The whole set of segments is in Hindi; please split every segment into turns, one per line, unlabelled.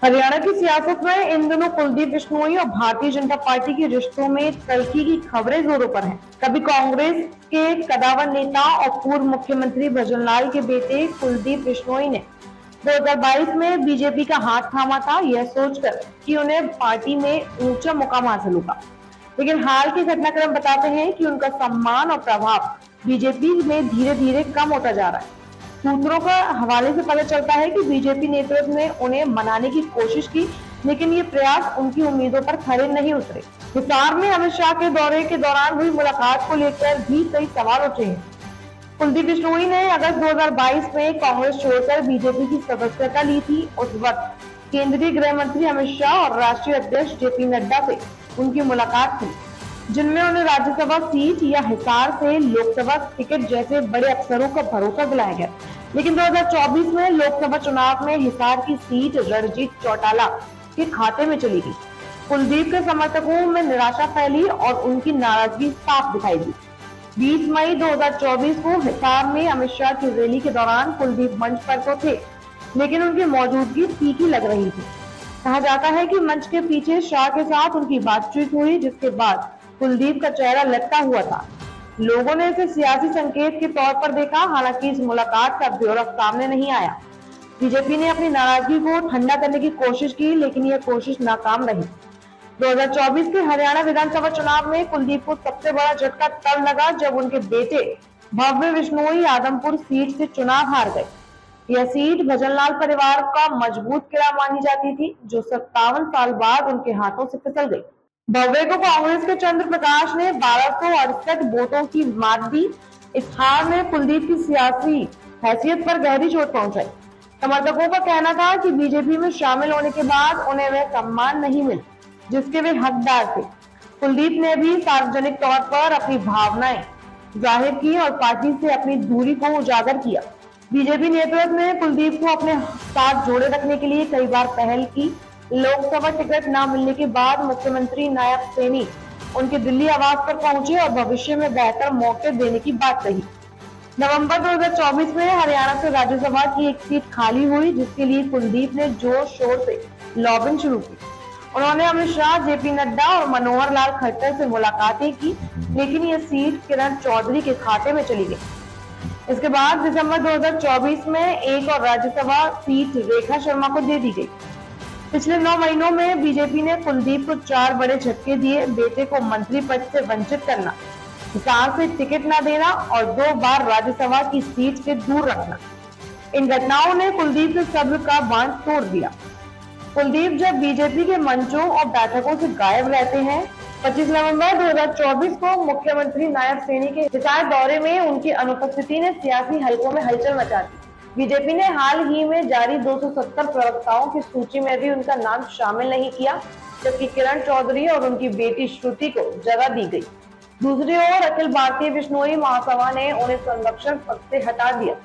हरियाणा की सियासत में इन दिनों कुलदीप बिश्नोई और भारतीय जनता पार्टी के रिश्तों में तल्खी की खबरें जोरों पर हैं। कभी कांग्रेस के कदावर नेता और पूर्व मुख्यमंत्री भजनलाल के बेटे कुलदीप बिश्नोई ने 2022 में बीजेपी का हाथ थामा था, यह सोचकर कि उन्हें पार्टी में ऊंचा मुकाम हासिल होगा। लेकिन हाल के घटनाक्रम बताते हैं कि उनका सम्मान और प्रभाव बीजेपी में धीरे धीरे कम होता जा रहा है। सूत्रों का हवाले से पता चलता है कि बीजेपी नेतृत्व ने उन्हें मनाने की कोशिश की, लेकिन ये प्रयास उनकी उम्मीदों पर खरे नहीं उतरे। हिसार में अमित शाह के दौरे के दौरान हुई मुलाकात को लेकर भी कई सवाल उठे हैं। कुलदीप बिश्नोई ने अगस्त 2022 में कांग्रेस छोड़कर बीजेपी की सदस्यता ली थी। उस वक्त केंद्रीय गृह मंत्री अमित शाह और राष्ट्रीय अध्यक्ष जेपी नड्डा से उनकी मुलाकात थी, जिनमें उन्हें राज्यसभा सीट या हिसार से लोकसभा टिकट जैसे बड़े अवसरों का भरोसा दिलाया गया। लेकिन 2024 में लोकसभा चुनाव में हिसार की सीट रणजीत चौटाला के खाते में चली गई। कुलदीप के समर्थकों में निराशा फैली और उनकी नाराजगी साफ दिखाई दी। 20 मई 2024 को हिसार में अमित शाह की रैली के दौरान कुलदीप मंच पर तो थे, लेकिन उनकी मौजूदगी फीकी लग रही थी। कहा जाता है कि मंच के पीछे शाह के साथ उनकी बातचीत हुई, जिसके बाद कुलदीप का चेहरा लटका हुआ था। लोगों ने इसे सियासी संकेत के तौर पर देखा, हालांकि इस मुलाकात का ब्यौरा सामने नहीं आया। बीजेपी ने अपनी नाराजगी को ठंडा करने की कोशिश की, लेकिन यह कोशिश नाकाम रही। 2024 के हरियाणा विधानसभा चुनाव में कुलदीप को सबसे बड़ा झटका तब लगा जब उनके बेटे भव्य बिश्नोई आदमपुर सीट से चुनाव हार गए। यह सीट भजनलाल परिवार का मजबूत किला मानी जाती थी, जो 57 साल बाद उनके हाथों से फिसल गई। भव्य को कांग्रेस के चंद्र प्रकाश ने 1268 वोटों की मात दी। इस हार ने कुलदीप की सियासी हैसियत पर गहरी चोट पहुंचाई। समर्थकों का कहना था कि बीजेपी में शामिल होने के बाद उन्हें वह सम्मान नहीं मिला जिसके वे हकदार थे। कुलदीप ने भी सार्वजनिक तौर पर अपनी भावनाएं जाहिर की और पार्टी से अपनी दूरी को उजागर किया। बीजेपी नेतृत्व ने कुलदीप को अपने साथ जोड़े रखने के लिए कई बार पहल की। लोकसभा टिकट न मिलने के बाद मुख्यमंत्री नायब सैनी उनके दिल्ली आवास पर पहुंचे और भविष्य में बेहतर मौके देने की बात कही। नवंबर 2024 में हरियाणा से राज्यसभा की एक सीट खाली हुई, जिसके लिए कुलदीप ने जोर शोर से लॉबिंग शुरू की। उन्होंने अमित शाह, जेपी नड्डा और मनोहर लाल खट्टर से मुलाकातें की, लेकिन यह सीट किरण चौधरी के खाते में चली गई। इसके बाद दिसंबर 2024 में एक और राज्यसभा सीट रेखा शर्मा को दे दी गई। पिछले 9 महीनों में बीजेपी ने कुलदीप को 4 बड़े झटके दिए: बेटे को मंत्री पद से वंचित करना, हिसार से टिकट न देना और 2 बार राज्यसभा की सीट से दूर रखना। इन घटनाओं ने कुलदीप के सब्र का बांध तोड़ दिया। कुलदीप जब बीजेपी के मंचों और बैठकों से गायब रहते हैं। 25 नवंबर 2024 को मुख्यमंत्री नायब सैनी के हिसार दौरे में उनकी अनुपस्थिति ने सियासी हलकों में हलचल मचा दी। बीजेपी ने हाल ही में जारी 270 प्रवक्ताओं की सूची में भी उनका नाम शामिल नहीं किया, जबकि किरण चौधरी और उनकी बेटी श्रुति को जगह दी गई। दूसरी ओर अखिल भारतीय बिश्नोई महासभा ने उन्हें संरक्षण पद से हटा दिया।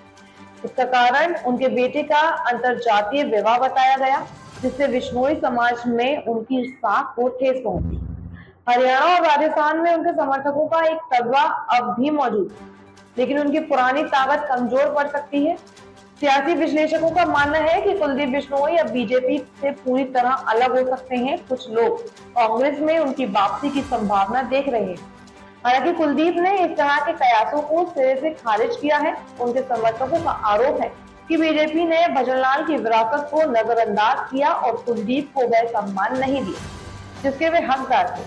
इसका कारण उनके बेटे का अंतरजातीय विवाह बताया गया, जिससे बिश्नोई समाज में उनकी साख को ठेस पहुंची। हरियाणा और राजस्थान में उनके समर्थकों का एक तगड़ा अब भी मौजूद है, लेकिन उनकी पुरानी ताकत कमजोर पड़ सकती है। सियासी विश्लेषकों का मानना है कि कुलदीप बिश्नोई अब बीजेपी से पूरी तरह अलग हो सकते हैं। कुछ लोग कांग्रेस में उनकी वापसी की संभावना देख रहे हैं। हालांकि कुलदीप ने इस तरह के कयासों को सिरे से खारिज किया है। उनके समर्थकों का आरोप है कि बीजेपी ने भजनलाल की विरासत को नजरअंदाज किया और कुलदीप को वह सम्मान नहीं दिया जिसके वे हकदार थे।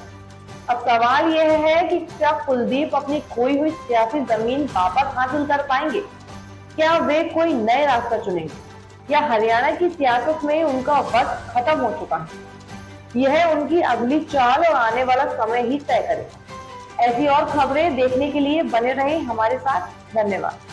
अब सवाल यह है कि क्या कुलदीप अपनी खोई हुई सियासी जमीन वापस हासिल कर पाएंगे? क्या वे कोई नए रास्ता चुनेंगे या हरियाणा की सियासत में उनका वक्त खत्म हो चुका है? यह उनकी अगली चाल और आने वाला समय ही तय करेगा। ऐसी और खबरें देखने के लिए बने रहें हमारे साथ। धन्यवाद।